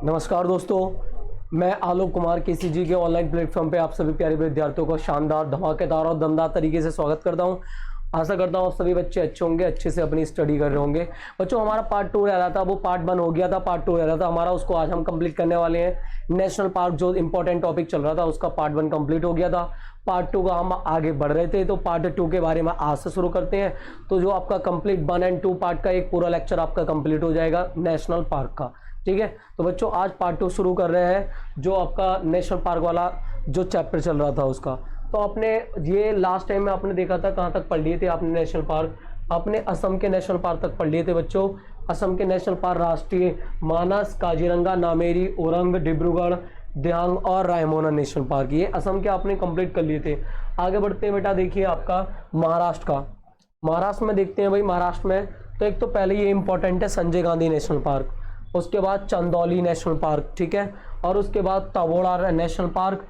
नमस्कार दोस्तों, मैं आलोक कुमार केसीजी के ऑनलाइन प्लेटफॉर्म पे आप सभी प्यारे विद्यार्थियों का शानदार, धमाकेदार और दमदार तरीके से स्वागत करता हूं। आशा करता हूं आप सभी बच्चे अच्छे होंगे, अच्छे से अपनी स्टडी कर रहे होंगे। बच्चों, हमारा पार्ट 2 रह रहा था, वो पार्ट 1 हो गया था, पार्ट 2 रह रहा था हमारा, उसको आज हम कंप्लीट करने वाले हैं। नेशनल पार्क जो इंपॉर्टेंट टॉपिक चल रहा था उसका पार्ट 1 कंप्लीट हो गया था। पार्ट 2 का हम आगे बढ़ रहे थे, तो पार्ट 2 के बारे में आज से शुरू करते हैं। तो जो आपका कंप्लीट 1 और 2 पार्ट का एक पूरा लेक्चर आपका कंप्लीट हो जाएगा नेशनल पार्क का। ठीक है, तो बच्चों आज पार्ट 2 शुरू कर रहे हैं, जो आपका नेशनल पार्क वाला जो चैप्टर चल रहा था उसका। तो आपने ये लास्ट टाइम में आपने देखा था, कहाँ तक पढ़ लिए थे आपने नेशनल पार्क? आपने असम के नेशनल पार्क तक पढ़ लिए थे बच्चों। असम के नेशनल पार्क राष्ट्रीय मानस, काजीरंगा, नामेरी, ओरंग, डिब्रूगढ़, दियांग और रायमोना नेशनल पार्क, ये असम के आपने कंप्लीट कर लिए थे। आगे बढ़ते हैं बेटा, देखिए आपका महाराष्ट्र का। महाराष्ट्र में देखते हैं भाई, महाराष्ट्र में तो एक तो पहले ये इंपॉर्टेंट है संजय गांधी नेशनल पार्क, उसके बाद चंदौली नेशनल पार्क, ठीक है, और उसके बाद Tadoba national park,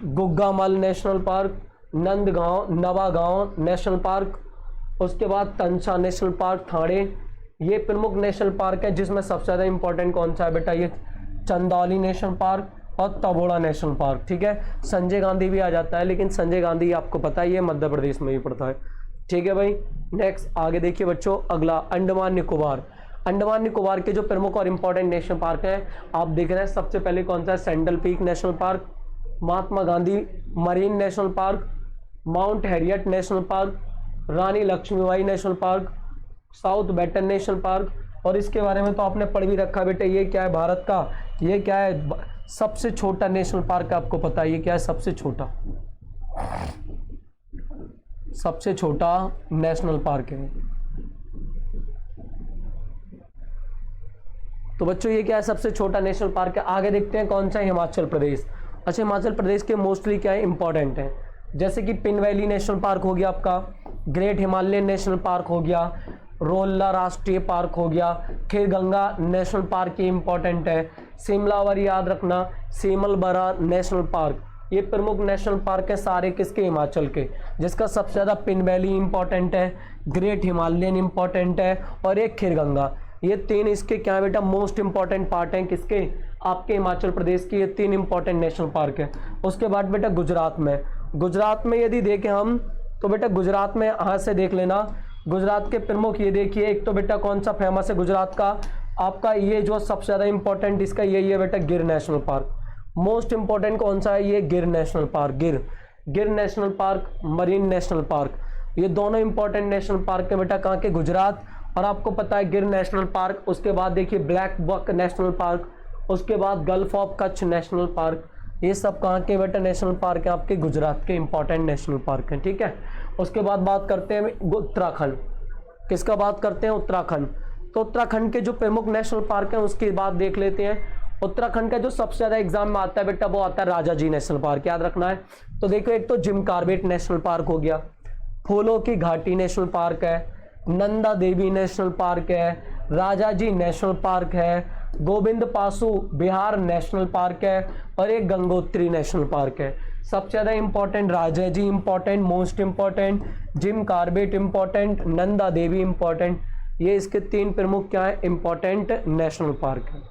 Gugamal national park, Nandgaon Navegaon national park, उसके बाद तंसा नेशनल पार्क ठाणे। ये प्रमुख नेशनल पार्क है, जिसमें सबसे ज़्यादा इंपॉर्टेंट कौन सा है बेटा? ये चंदौली नेशनल पार्क और तवोड़ा नेशनल पार्क, ठीक है। संजय गांधी भी आ जाता है, लेकिन संजय गांधी आपको पता है ये मध्य प्रदेश में ही पड़ता है, ठीक है भाई। नेक्स्ट आगे देखिए बच्चों, अगला अंडमान निकोबार। अंडमान निकोबार के जो प्रमुख और इंपॉर्टेंट नेशनल पार्क हैं आप देख रहे हैं, सबसे पहले कौन सा है? Saddle Peak national park, Mahatma Gandhi marine national park, mount Harriet national park, Rani Lakshmibai national park, South Button national park. और इसके बारे में तो आपने पढ़ भी रखा बेटे, ये क्या है भारत का? ये क्या है? सबसे छोटा नेशनल पार्क आपको पता है ये क्या है? सबसे छोटा नेशनल पार्क है। तो बच्चों ये क्या है? सबसे छोटा नेशनल पार्क है। आगे देखते हैं कौन सा है? हिमाचल प्रदेश। अच्छा, हिमाचल प्रदेश के मोस्टली क्या है? इंपॉर्टेंट है, जैसे कि पिन वैली नेशनल पार्क हो गया आपका, ग्रेट हिमालयन नेशनल पार्क हो गया, रोल्ला राष्ट्रीय पार्क हो गया, खीर गंगा नेशनल पार्क ये इंपॉर्टेंट है, शिमलावर याद रखना, सीमलबरा नेशनल पार्क। ये प्रमुख नेशनल पार्क है सारे किसके? हिमाचल के, जिसका सबसे ज़्यादा पिन वैली इंपॉर्टेंट है, ग्रेट हिमालयन इंपॉर्टेंट है और एक खीर गंगा। ये तीन इसके क्या बेटा? मोस्ट इंपॉर्टेंट पार्ट हैं किसके? आपके हिमाचल प्रदेश के ये तीन इंपॉर्टेंट नेशनल पार्क है। उसके बाद बेटा गुजरात में यदि देखें हम तो बेटा गुजरात में यहाँ से देख लेना, गुजरात के प्रमुख ये देखिए, एक तो बेटा कौन सा फेमस है गुजरात का? आपका ये जो सबसे ज़्यादा इंपॉर्टेंट इसका यही है बेटा, गिर नेशनल पार्क। मोस्ट इंपॉर्टेंट कौन सा है? ये गिर नेशनल पार्क, गिर national park, marine national park, ये दोनों इंपॉर्टेंट नेशनल पार्क है बेटा, कहाँ के? गुजरात। और आपको पता है गिर नेशनल पार्क, उसके बाद देखिए ब्लैक बक नेशनल पार्क, उसके बाद gulf of Kutch national park, ये सब कहाँ के बेटा नेशनल पार्क है? आपके गुजरात के इंपॉर्टेंट नेशनल पार्क हैं, ठीक है। उसके बाद बात करते हैं उत्तराखंड। किसका बात करते हैं? उत्तराखंड। तो उत्तराखंड के जो प्रमुख नेशनल पार्क हैं उसकी बात देख लेते हैं। उत्तराखंड का जो सबसे ज़्यादा एग्जाम में आता है बेटा वो आता है राजा जी नेशनल पार्क, याद रखना है। तो देखो, एक तो जिम कार्बेट नेशनल पार्क हो गया, फूलों की घाटी नेशनल पार्क है, नंदा देवी नेशनल पार्क है, राजा जी नेशनल पार्क है, गोविंद पासु बिहार नेशनल पार्क है और एक गंगोत्री नेशनल पार्क है। सबसे ज़्यादा important Raja ji important, most important, Jim Corbett important, Nanda Devi important, ये इसके तीन प्रमुख क्या है? इंपॉर्टेंट नेशनल पार्क है,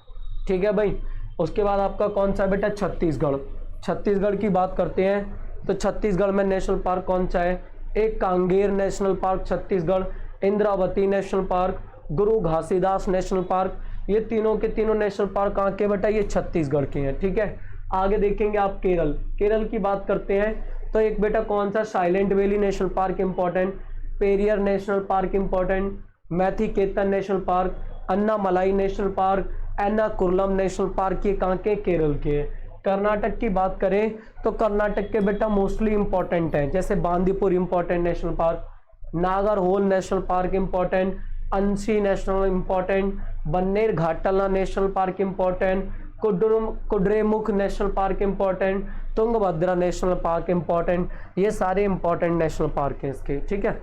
ठीक है भाई। उसके बाद आपका कौन सा बेटा? छत्तीसगढ़ की बात करते हैं तो छत्तीसगढ़ में नेशनल पार्क कौन सा है? एक Kanger national park Chhattisgarh, Indravati national park, गुरु घासीदास नेशनल पार्क, ये तीनों के तीनों नेशनल पार्क कहाँ के बेटा? ये छत्तीसगढ़ के हैं, ठीक है। आगे देखेंगे आप केरल की बात करते हैं तो एक बेटा कौन सा? Silent valley national park important, Periyar national park important, Mathikettan national park, Annamalai national park, Ernakulam national park, ये कहाँ के? केरल के। कर्नाटक की बात करें तो कर्नाटक के बेटा मोस्टली इंपॉर्टेंट हैं, जैसे Bandipur important national park, Nagarhole national park important, Anshi national important, Bannerghatta national park important, Kudremukh national park important, Tungabhadra national park important, ये सारे इंपॉर्टेंट नेशनल पार्क हैं इसके, ठीक है।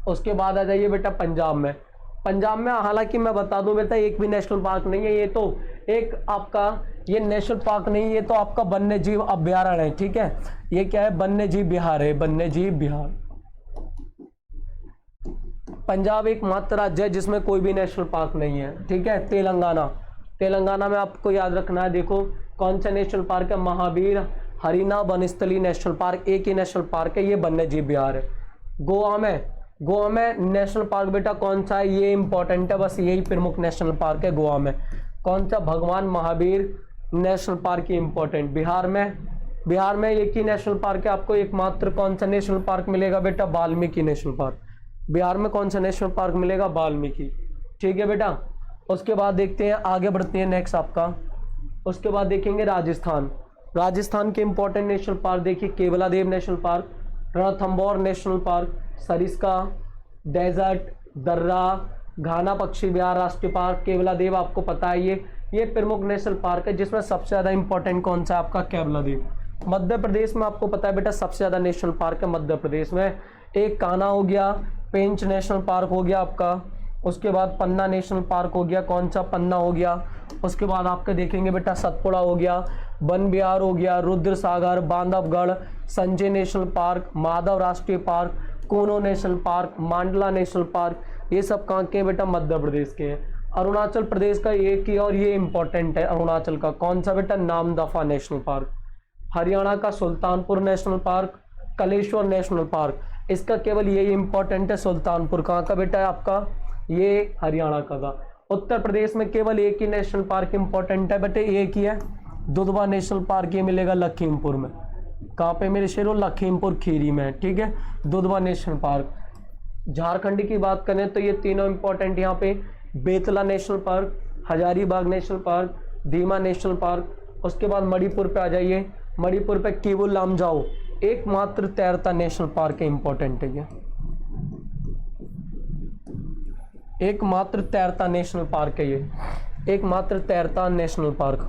उसके बाद आ जाइए बेटा पंजाब में हालांकि मैं बता दूं बेटा एक भी नेशनल पार्क नहीं है, ये तो एक आपका ये नेशनल पार्क नहीं, ये तो आपका वन्य जीव अभ्यारण्य है, ठीक है। ये क्या है? वन्य जीव बिहार है, वन्य जीव बिहार। पंजाब एकमात्र राज्य है जिसमें कोई भी नेशनल पार्क नहीं है, ठीक है। तेलंगाना में आपको याद रखना है, देखो कौन सा नेशनल पार्क है, महावीर हरिना वनस्थली नेशनल पार्क, एक ही नेशनल पार्क है, ये वन्य जीव विहार है। गोवा में नेशनल पार्क बेटा कौन सा है, ये इंपॉर्टेंट है, बस यही प्रमुख नेशनल पार्क है गोवा में। कौन सा, भगवान महावीर नेशनल पार्क, ये इंपॉर्टेंट। बिहार में एक ही नेशनल पार्क है, आपको एकमात्र कौन सा नेशनल पार्क मिलेगा बेटा, वाल्मीकि नेशनल पार्क। बिहार में कौन सा नेशनल पार्क मिलेगा, वाल्मीकि, ठीक है बेटा। उसके बाद देखते हैं, आगे बढ़ते हैं नेक्स्ट आपका, उसके बाद देखेंगे राजस्थान के इंपॉर्टेंट नेशनल पार्क देखिए, Keoladeo national park, Ranthambore national park, Sariska desert, Darrah, Ghana पक्षी विहार राष्ट्रीय पार्क, केवलादेव आपको पता है ये प्रमुख नेशनल पार्क है, जिसमें सबसे ज्यादा इंपॉर्टेंट कौन सा आपका, केवलादेव। मध्य प्रदेश में आपको पता है बेटा सबसे ज्यादा नेशनल पार्क है मध्य प्रदेश में, एक कान्हा हो गया, पेंच नेशनल पार्क हो गया आपका, उसके बाद पन्ना नेशनल पार्क हो गया, कौन सा, पन्ना हो गया। उसके बाद आपके देखेंगे बेटा सतपुड़ा हो गया, वन विहार हो गया, रुद्र सागर, बांधवगढ़, संजय नेशनल पार्क, माधव राष्ट्रीय पार्क, कूनो नेशनल पार्क, मांडला नेशनल पार्क, ये सब कहाँ के हैं बेटा, मध्य प्रदेश के हैं। अरुणाचल प्रदेश का एक ही और ये इंपॉर्टेंट है, अरुणाचल का कौन सा बेटा, नामदफा नेशनल पार्क। हरियाणा का Sultanpur national park, Kaleshwar national park, इसका केवल यही इंपॉर्टेंट है, सुल्तानपुर कहाँ का बेटा है आपका, ये हरियाणा का था। उत्तर प्रदेश में केवल एक ही नेशनल पार्क इंपॉर्टेंट है बेटे, एक ही है, दुधवा नेशनल पार्क, ये मिलेगा लखीमपुर में। कहाँ पे मेरे शेरों, लखीमपुर खीरी में, ठीक है, दुधवा नेशनल पार्क। झारखंड की बात करें तो ये तीनों इंपॉर्टेंट यहाँ पे, Betla national park, Hazaribagh national park, Dima national park. उसके बाद मणिपुर पे आ जाइए, मणिपुर पे किवु लामजाओ, एकमात्र तैरता नेशनल पार्क है, इंपॉर्टेंट है ये, एकमात्र तैरता नेशनल पार्क है ये, एकमात्र तैरता नेशनल पार्क,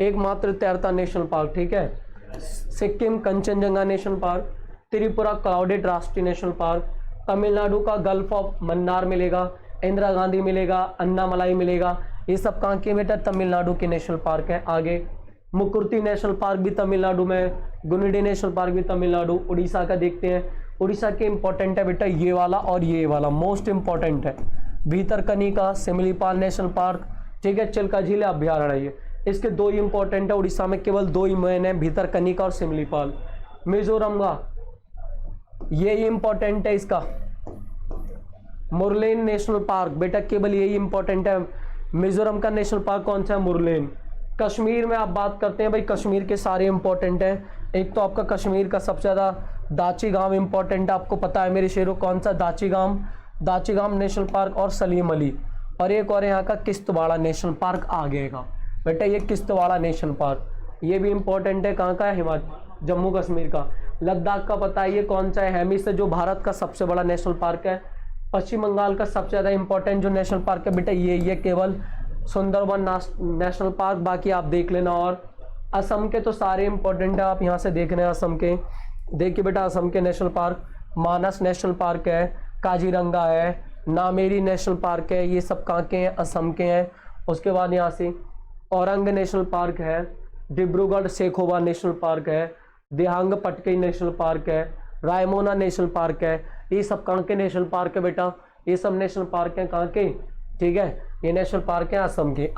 एकमात्र तैरता नेशनल पार्क, ठीक है। Sikkim Kanchenjunga national park, Tripura clouded राष्ट्रीय नेशनल पार्क, तमिलनाडु का गल्फ ऑफ मन्नार मिलेगा, इंदिरा गांधी मिलेगा, अन्नामलाई मिलेगा, ये सब कहाँ के बेटा, तमिलनाडु के नेशनल पार्क है। आगे मुकुर्ती नेशनल पार्क भी तमिलनाडु में, गुनिडी नेशनल पार्क भी तमिलनाडु। उड़ीसा का देखते हैं, उड़ीसा के इंपॉर्टेंट है बेटा ये वाला और ये वाला, मोस्ट इंपॉर्टेंट है, भीतरकनिका सिमलीपाल नेशनल पार्क, ठीक है, चिल्का झील अभ्यारण्य, इसके दो ही इंपॉर्टेंट है, उड़ीसा में केवल दो ही मेन है, भीतरकनिका और सिमलीपाल। मिजोरम का ये इंपॉर्टेंट है, इसका मुरलेन नेशनल पार्क बेटा, केवल यही इंपॉर्टेंट है, मिजोरम का नेशनल पार्क कौन सा है, मुरलेन। कश्मीर में आप बात करते हैं भाई, कश्मीर के सारे इंपॉर्टेंट हैं, एक तो आपका कश्मीर का सबसे ज़्यादा दाची गांव इंपॉर्टेंट है, आपको पता है मेरे शेरों, कौन सा, दाची गांव नेशनल पार्क और सलीम अली, और एक और यहाँ का किश्तवाड़ा नेशनल पार्क आ गएगा बेटा, ये किश्तवाड़ा नेशनल पार्क, ये भी इंपॉर्टेंट है, कहाँ का है, हिमाचल जम्मू कश्मीर का। लद्दाख का पता है ये कौन सा है, हेमिस है, जो भारत का सबसे बड़ा नेशनल पार्क है। पश्चिम बंगाल का सबसे ज़्यादा इंपॉर्टेंट जो नेशनल पार्क है बेटा ये केवल सुंदरबन नेशनल पार्क, बाकी आप देख लेना। और असम के तो सारे इंपॉर्टेंट है, आप यहाँ से देख रहे हैं असम के, देखिए बेटा असम के नेशनल पार्क, मानस नेशनल पार्क है, काजीरंगा है, नामेरी नेशनल पार्क है, ये सब कहाँ के हैं, असम के हैं। उसके बाद यहाँ से औरंग नेशनल पार्क है, डिब्रूगढ़ सेखोवा नेशनल पार्क है, देहांग पटकई नेशनल पार्क है, रायमोना नेशनल पार्क है, ये सब कहाँ के नेशनल पार्क है बेटा, ये सब नेशनल पार्क हैं कहाँ के, ठीक है, ये नेशनल पार्क है असम के।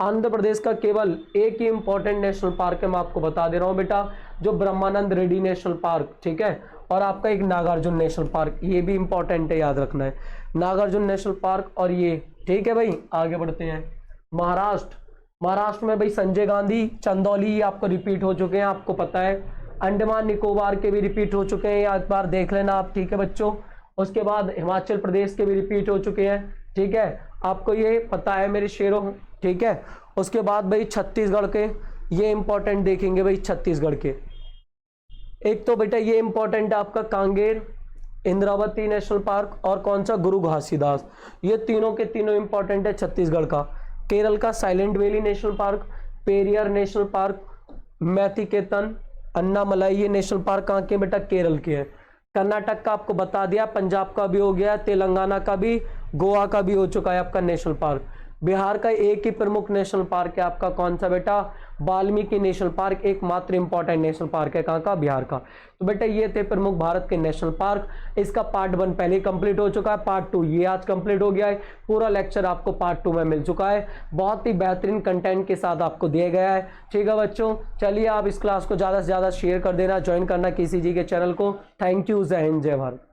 आंध्र प्रदेश का केवल एक ही इंपॉर्टेंट नेशनल पार्क है, मैं आपको बता दे रहा हूँ बेटा, जो ब्रह्मानंद रेड्डी नेशनल पार्क, ठीक है, और आपका एक नागार्जुन नेशनल पार्क, ये भी इंपॉर्टेंट है, याद रखना है, नागार्जुन नेशनल पार्क और ये, ठीक है भाई। आगे बढ़ते हैं, महाराष्ट्र में भाई संजय गांधी, चंदौली, ये आपको रिपीट हो चुके हैं, आपको पता है। अंडमान निकोबार के भी रिपीट हो चुके हैं, एक बार देख लेना आप, ठीक है बच्चों। उसके बाद हिमाचल प्रदेश के भी रिपीट हो चुके हैं, ठीक है, आपको ये पता है मेरे शेरों, ठीक है। उसके बाद भाई छत्तीसगढ़ के, ये इंपॉर्टेंट देखेंगे भाई, छत्तीसगढ़ के एक तो बेटा ये इंपॉर्टेंट है आपका कांगेर, इंद्रावती नेशनल पार्क और कौन सा, गुरु घासीदास, ये तीनों के तीनों इंपॉर्टेंट है छत्तीसगढ़ का। केरल का silent valley national park, Periyar national park, Mathikettan, Annamalai, ये नेशनल पार्क कहाँ के बेटा, केरल के हैं। कर्नाटक का आपको बता दिया, पंजाब का भी हो गया, तेलंगाना का भी, गोवा का भी हो चुका है आपका नेशनल पार्क। बिहार का एक ही प्रमुख नेशनल पार्क है आपका, कौन सा बेटा, वाल्मीकि नेशनल पार्क, एकमात्र इंपॉर्टेंट नेशनल पार्क है कहाँ का, बिहार का। तो बेटा ये थे प्रमुख भारत के नेशनल पार्क। इसका पार्ट 1 पहले ही कंप्लीट हो चुका है, पार्ट 2 ये आज कंप्लीट हो गया है। पूरा लेक्चर आपको पार्ट 2 में मिल चुका है, बहुत ही बेहतरीन कंटेंट के साथ आपको दिया गया है। ठीक है बच्चों, चलिए आप इस क्लास को ज़्यादा से ज़्यादा शेयर कर देना, ज्वाइन करना किसी जी के चैनल को। थैंक यू, जय हिंद, जय भारत।